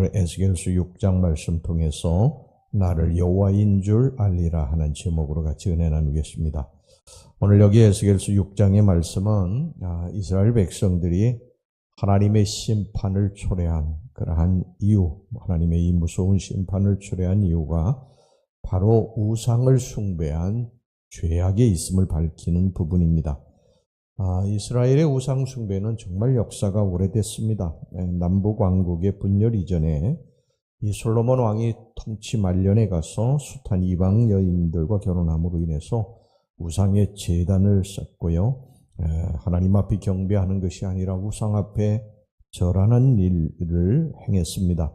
오늘 에스겔서 6장 말씀 통해서 나를 여호와인 줄 알리라 하는 제목으로 같이 은혜 나누겠습니다. 오늘 여기 에스겔서 6장의 말씀은 이스라엘 백성들이 하나님의 심판을 초래한 그러한 이유, 하나님의 이 무서운 심판을 초래한 이유가 바로 우상을 숭배한 죄악에 있음을 밝히는 부분입니다. 이스라엘의 우상 숭배는 정말 역사가 오래됐습니다. 남북왕국의 분열 이전에 이 솔로몬 왕이 통치 말년에 가서 숱한 이방 여인들과 결혼함으로 인해서 우상의 제단을 쌓고요. 하나님 앞에 경배하는 것이 아니라 우상 앞에 절하는 일을 행했습니다.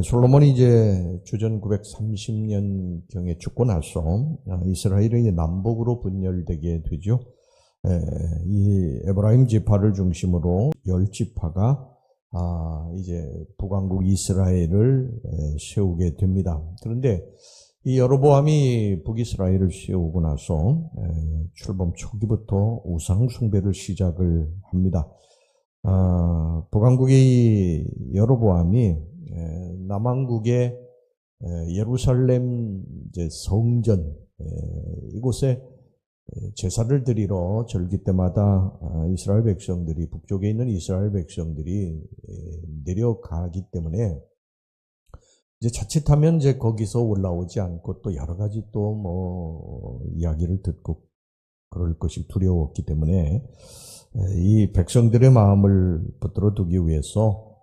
솔로몬이 이제 주전 930년경에 죽고 나서 이스라엘이 남북으로 분열되게 되죠. 이 에브라임 지파를 중심으로 10지파가 이제 북왕국 이스라엘을 세우게 됩니다. 그런데 이 여로보암이 북이스라엘을 세우고 나서 출범 초기부터 우상 숭배를 시작을 합니다. 북왕국의 여로보암이 남왕국의 예루살렘 이제 성전 이곳에 제사를 드리러 절기 때마다 이스라엘 백성들이 북쪽에 있는 이스라엘 백성들이 내려가기 때문에 이제 자칫하면 이제 거기서 올라오지 않고 또 여러 가지 또 이야기를 듣고 그럴 것이 두려웠기 때문에 이 백성들의 마음을 붙들어 두기 위해서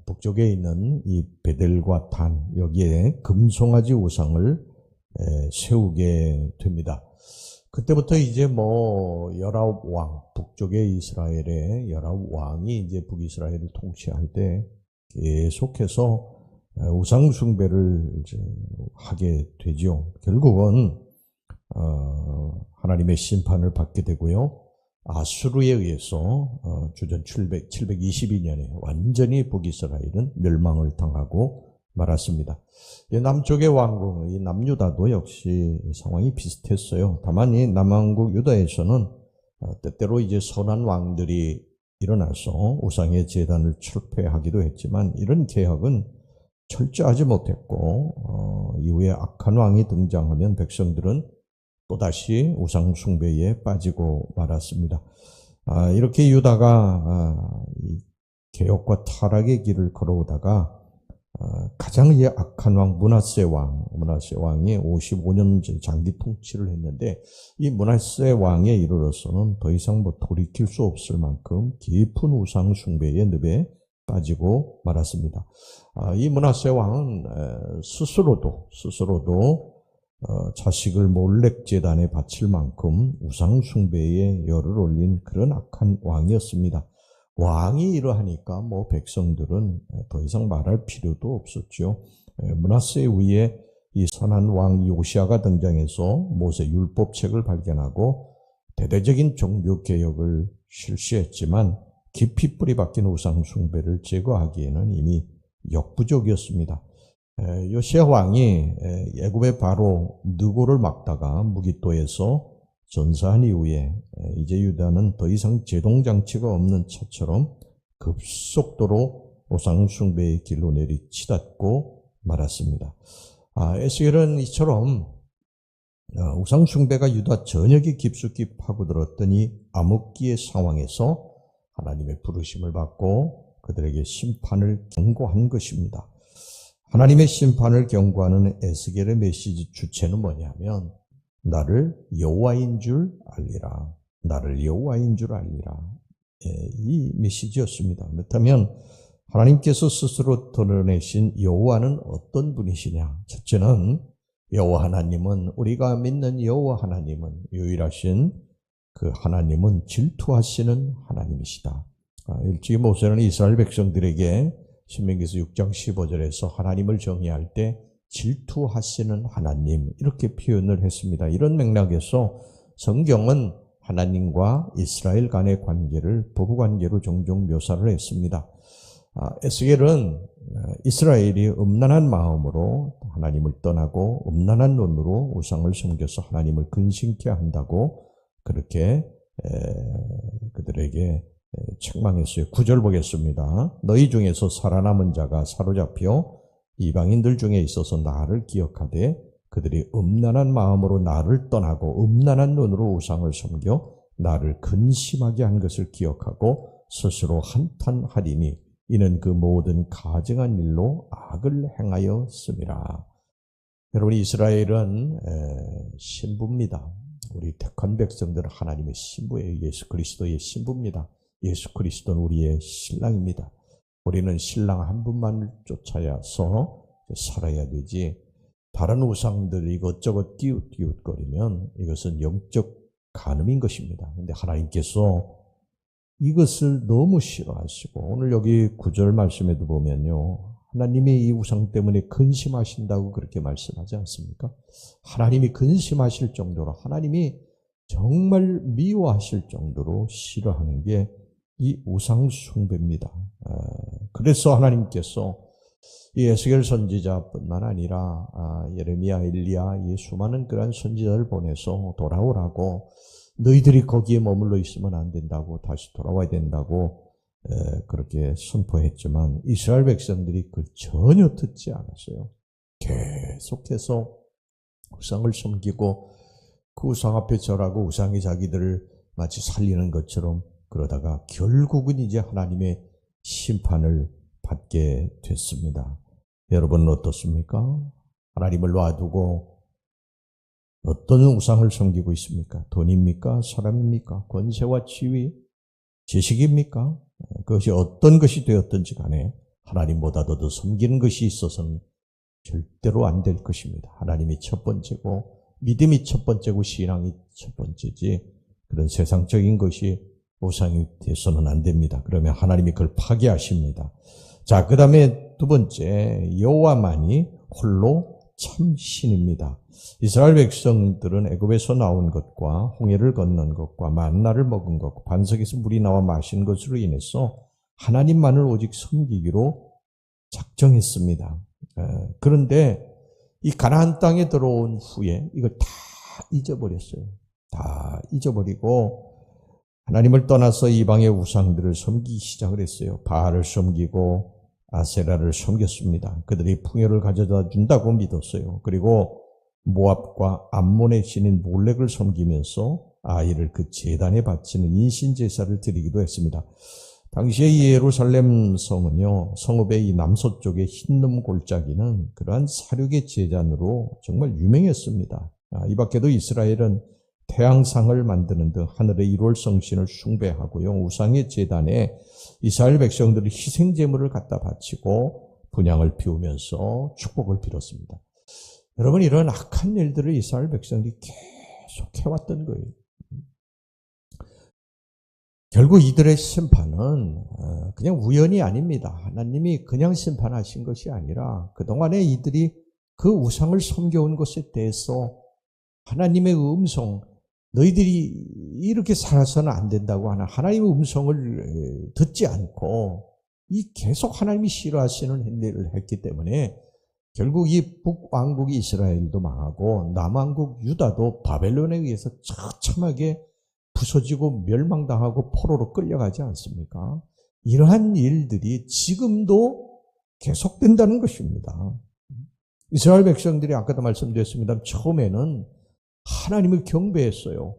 북쪽에 있는 이 베델과 단 여기에 금송아지 우상을 세우게 됩니다. 그때부터 이제 19왕, 북쪽의 이스라엘의 19왕이 이제 북이스라엘을 통치할 때 계속해서 우상숭배를 이제 하게 되죠. 결국은, 하나님의 심판을 받게 되고요. 아수르에 의해서, 주전 722년에 완전히 북이스라엘은 멸망을 당하고 말았습니다. 남쪽의 왕국, 이 남유다도 역시 상황이 비슷했어요. 다만 이 남왕국 유다에서는 때때로 이제 선한 왕들이 일어나서 우상의 제단을 철폐하기도 했지만 이런 개혁은 철저하지 못했고 이후에 악한 왕이 등장하면 백성들은 또다시 우상 숭배에 빠지고 말았습니다. 이렇게 유다가 이 개혁과 타락의 길을 걸어오다가 가장 악한 왕 므낫세 왕이 55년 장기 통치를 했는데 이 므낫세 왕에 이르러서는 더 이상 돌이킬 수 없을 만큼 깊은 우상 숭배의 늪에 빠지고 말았습니다. 이 므낫세 왕은 스스로도 자식을 몰렉 제단에 바칠 만큼 우상 숭배에 열을 올린 그런 악한 왕이었습니다. 왕이 이러하니까 백성들은 더 이상 말할 필요도 없었죠. 므낫세 위에 이 선한 왕 요시아가 등장해서 모세 율법책을 발견하고 대대적인 종교 개혁을 실시했지만 깊이 뿌리 박힌 우상 숭배를 제거하기에는 이미 역부족이었습니다. 요시아 왕이 애굽의 바로 느고를 막다가 무기토에서 전사한 이후에 이제 유다는 더 이상 제동장치가 없는 차처럼 급속도로 우상 숭배의 길로 내리치닫고 말았습니다. 에스겔은 이처럼 우상 숭배가 유다 전역에 깊숙이 파고들었던 이 암흑기의 상황에서 하나님의 부르심을 받고 그들에게 심판을 경고한 것입니다. 하나님의 심판을 경고하는 에스겔의 메시지 주체는 뭐냐면 나를 여호와인 줄 알리라. 나를 여호와인 줄 알리라. 이 메시지였습니다. 그렇다면 하나님께서 스스로 드러내신 여호와는 어떤 분이시냐? 첫째는 여호와 하나님은 우리가 믿는 여호와 하나님은 유일하신 그 하나님은 질투하시는 하나님이시다. 일찍이 모세는 이스라엘 백성들에게 신명기서 6장 15절에서 하나님을 정의할 때 질투하시는 하나님 이렇게 표현을 했습니다. 이런 맥락에서 성경은 하나님과 이스라엘 간의 관계를 부부관계로 종종 묘사를 했습니다. 에스겔은 이스라엘이 음란한 마음으로 하나님을 떠나고 음란한 눈으로 우상을 섬겨서 하나님을 근심케 한다고 그렇게 그들에게 책망했어요. 9절 보겠습니다. 너희 중에서 살아남은 자가 사로잡혀 이방인들 중에 있어서 나를 기억하되 그들이 음란한 마음으로 나를 떠나고 음란한 눈으로 우상을 섬겨 나를 근심하게 한 것을 기억하고 스스로 한탄하리니 이는 그 모든 가증한 일로 악을 행하였음이라. 여러분, 이스라엘은 신부입니다. 우리 택한 백성들은 하나님의 신부예요. 예수 그리스도의 신부입니다. 예수 그리스도는 우리의 신랑입니다. 우리는 신랑 한 분만을 쫓아서 살아야 되지, 다른 우상들 이것저것 띄웃띄웃거리면 이것은 영적 간음인 것입니다. 그런데 하나님께서 이것을 너무 싫어하시고, 오늘 여기 9절 말씀에도 보면요, 하나님이 이 우상 때문에 근심하신다고 그렇게 말씀하지 않습니까? 하나님이 근심하실 정도로, 하나님이 정말 미워하실 정도로 싫어하는 게 이 우상 숭배입니다. 그래서 하나님께서 이 에스겔 선지자뿐만 아니라 예레미야, 엘리야, 이 수많은 그런 선지자를 보내서 돌아오라고, 너희들이 거기에 머물러 있으면 안 된다고, 다시 돌아와야 된다고 그렇게 선포했지만 이스라엘 백성들이 그걸 전혀 듣지 않았어요. 계속해서 우상을 섬기고 그 우상 앞에 절하고 우상이 자기들을 마치 살리는 것처럼 그러다가 결국은 이제 하나님의 심판을 받게 됐습니다. 여러분은 어떻습니까? 하나님을 놔두고 어떤 우상을 섬기고 있습니까? 돈입니까? 사람입니까? 권세와 지위? 지식입니까? 그것이 어떤 것이 되었든지 간에 하나님보다도 더 섬기는 것이 있어서는 절대로 안 될 것입니다. 하나님이 첫 번째고 믿음이 첫 번째고 신앙이 첫 번째지, 그런 세상적인 것이 우상이 돼서는 안 됩니다. 그러면 하나님이 그걸 파괴하십니다. 자, 그 다음에 두 번째, 여호와만이 홀로 참 신입니다. 이스라엘 백성들은 애굽에서 나온 것과 홍해를 건넌 것과 만나를 먹은 것, 반석에서 물이 나와 마신 것으로 인해서 하나님만을 오직 섬기기로 작정했습니다. 그런데 이 가나안 땅에 들어온 후에 이걸 다 잊어버렸어요. 다 잊어버리고 하나님을 떠나서 이방의 우상들을 섬기기 시작을 했어요. 바알을 섬기고 아세라를 섬겼습니다. 그들이 풍요를 가져다 준다고 믿었어요. 그리고 모압과 암몬의 신인 몰렉을 섬기면서 아이를 그 제단에 바치는 인신제사를 드리기도 했습니다. 당시에 이 예루살렘 성은요, 성읍의 이 남서쪽의 흰놈 골짜기는 그러한 사륙의 제단으로 정말 유명했습니다. 이 밖에도 이스라엘은 태양상을 만드는 등 하늘의 1월 성신을 숭배하고요, 우상의 제단에 이스라엘 백성들이 희생제물을 갖다 바치고 분향을 피우면서 축복을 빌었습니다. 여러분, 이런 악한 일들을 이스라엘 백성들이 계속 해왔던 거예요. 결국 이들의 심판은 그냥 우연이 아닙니다. 하나님이 그냥 심판하신 것이 아니라 그동안에 이들이 그 우상을 섬겨온 것에 대해서 하나님의 음성, 너희들이 이렇게 살아서는 안 된다고 하는 하나님의 음성을 듣지 않고 이 계속 하나님이 싫어하시는 일을 했기 때문에 결국 이 북왕국이 이스라엘도 망하고 남왕국 유다도 바벨론에 의해서 처참하게 부서지고 멸망당하고 포로로 끌려가지 않습니까? 이러한 일들이 지금도 계속된다는 것입니다. 이스라엘 백성들이 아까도 말씀드렸습니다. 처음에는 하나님을 경배했어요.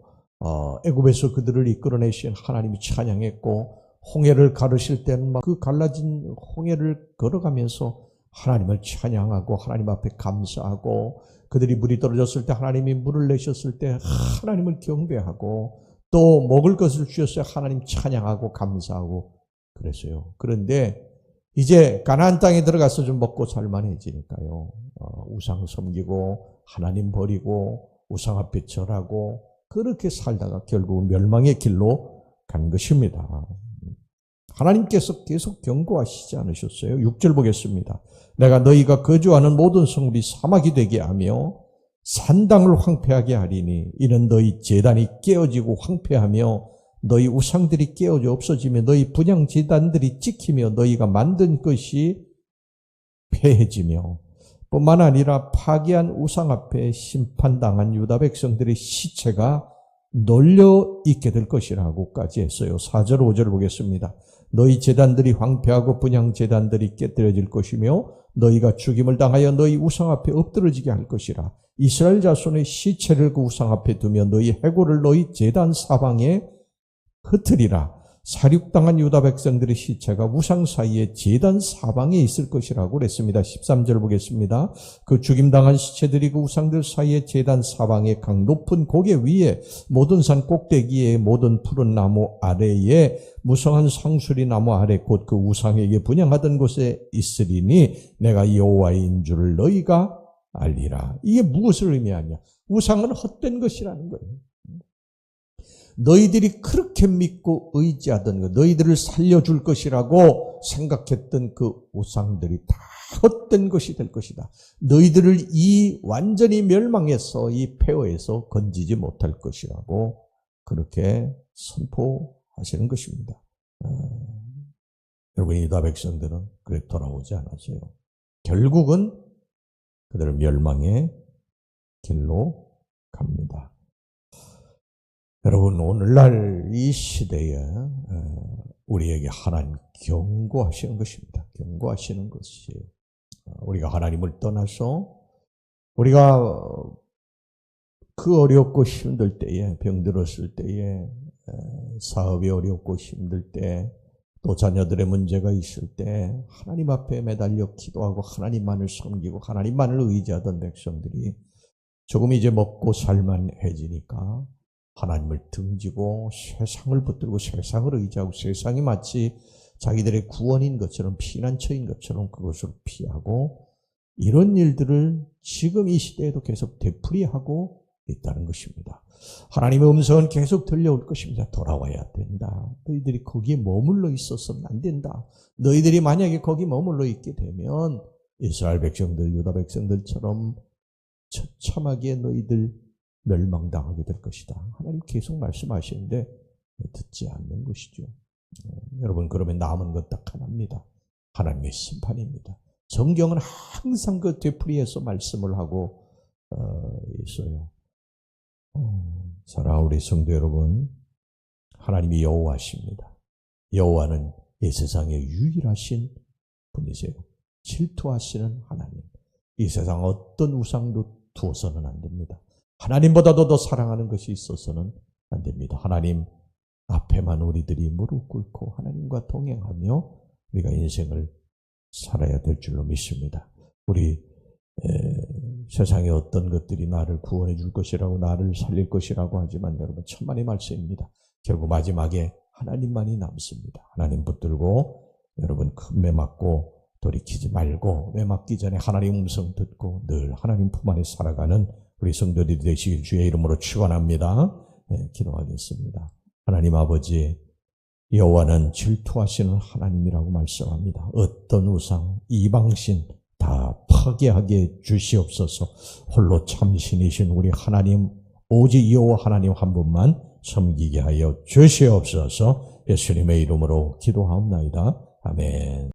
애굽에서 그들을 이끌어내신 하나님이 찬양했고, 홍해를 가르실 때는 막 그 갈라진 홍해를 걸어가면서 하나님을 찬양하고 하나님 앞에 감사하고, 그들이 물이 떨어졌을 때 하나님이 물을 내셨을 때 하나님을 경배하고, 또 먹을 것을 주셨어요. 하나님 찬양하고 감사하고 그랬어요. 그런데 이제 가나안 땅에 들어가서 좀 먹고 살만해지니까요, 우상 섬기고 하나님 버리고 우상 앞에 절하고 그렇게 살다가 결국 멸망의 길로 간 것입니다. 하나님께서 계속 경고하시지 않으셨어요? 6절 보겠습니다. 내가 너희가 거주하는 모든 성읍이 사막이 되게 하며 산당을 황폐하게 하리니 이는 너희 제단이 깨어지고 황폐하며 너희 우상들이 깨어져 없어지며 너희 분향 제단들이 찍히며 너희가 만든 것이 폐해지며, 뿐만 아니라 파괴한 우상 앞에 심판당한 유다 백성들의 시체가 놀려 있게 될 것이라고까지 했어요. 4절 5절 보겠습니다. 너희 제단들이 황폐하고 분향 제단들이 깨뜨려질 것이며 너희가 죽임을 당하여 너희 우상 앞에 엎드러지게 할 것이라. 이스라엘 자손의 시체를 그 우상 앞에 두며 너희 해골을 너희 제단 사방에 흩으리라. 사륙당한 유다 백성들의 시체가 우상 사이에 제단 사방에 있을 것이라고 그랬습니다. 13절 보겠습니다. 그 죽임당한 시체들이 그 우상들 사이에 제단 사방에 강 높은 고개 위에 모든 산 꼭대기에 모든 푸른 나무 아래에 무성한 상수리 나무 아래 곧 그 우상에게 분향하던 곳에 있으리니 내가 여호와인 줄을 너희가 알리라. 이게 무엇을 의미하냐? 우상은 헛된 것이라는 거예요. 너희들이 그렇게 믿고 의지하던 것, 너희들을 살려줄 것이라고 생각했던 그 우상들이 다 헛된 것이 될 것이다. 너희들을 이 완전히 멸망해서 이 폐허에서 건지지 못할 것이라고 그렇게 선포하시는 것입니다. 여러분, 유다 백성들은 그래 돌아오지 않았어요. 결국은 그들은 멸망의 길로 갑니다. 여러분, 오늘날 이 시대에 우리에게 하나님 경고하시는 것입니다. 경고하시는 것이에요. 우리가 하나님을 떠나서 우리가 그 어렵고 힘들 때에, 병들었을 때에, 사업이 어렵고 힘들 때, 또 자녀들의 문제가 있을 때 하나님 앞에 매달려 기도하고 하나님만을 섬기고 하나님만을 의지하던 백성들이 조금 이제 먹고 살만해지니까 하나님을 등지고 세상을 붙들고 세상을 의지하고 세상이 마치 자기들의 구원인 것처럼 피난처인 것처럼 그것을 피하고 이런 일들을 지금 이 시대에도 계속 되풀이하고 있다는 것입니다. 하나님의 음성은 계속 들려올 것입니다. 돌아와야 된다. 너희들이 거기에 머물러 있어서는 안 된다. 너희들이 만약에 거기 머물러 있게 되면 이스라엘 백성들, 유다 백성들처럼 처참하게 너희들 멸망당하게 될 것이다. 하나님 계속 말씀하시는데 듣지 않는 것이죠. 여러분, 그러면 남은 것 딱 하나입니다. 하나님의 심판입니다. 성경은 항상 그 되풀이해서 말씀을 하고 있어요. 사랑하는 우리 성도 여러분, 하나님이 여호와십니다. 여호와는 이 세상에 유일하신 분이세요. 질투하시는 하나님. 이 세상 어떤 우상도 두어서는 안 됩니다. 하나님보다도 더 사랑하는 것이 있어서는 안 됩니다. 하나님 앞에만 우리들이 무릎 꿇고 하나님과 동행하며 우리가 인생을 살아야 될 줄로 믿습니다. 우리 세상에 어떤 것들이 나를 구원해 줄 것이라고 나를 살릴 것이라고 하지만 여러분 천만의 말씀입니다. 결국 마지막에 하나님만이 남습니다. 하나님 붙들고 여러분 큰 매 맞고 돌이키지 말고 매 맞기 전에 하나님 음성 듣고 늘 하나님 품 안에 살아가는 우리 성도들이 되시길 주의 이름으로 축원합니다. 기도하겠습니다. 하나님 아버지, 여호와는 질투하시는 하나님이라고 말씀합니다. 어떤 우상, 이방신 다 파괴하게 주시옵소서. 홀로 참신이신 우리 하나님, 오직 여호와 하나님 한 분만 섬기게 하여 주시옵소서. 예수님의 이름으로 기도하옵나이다. 아멘.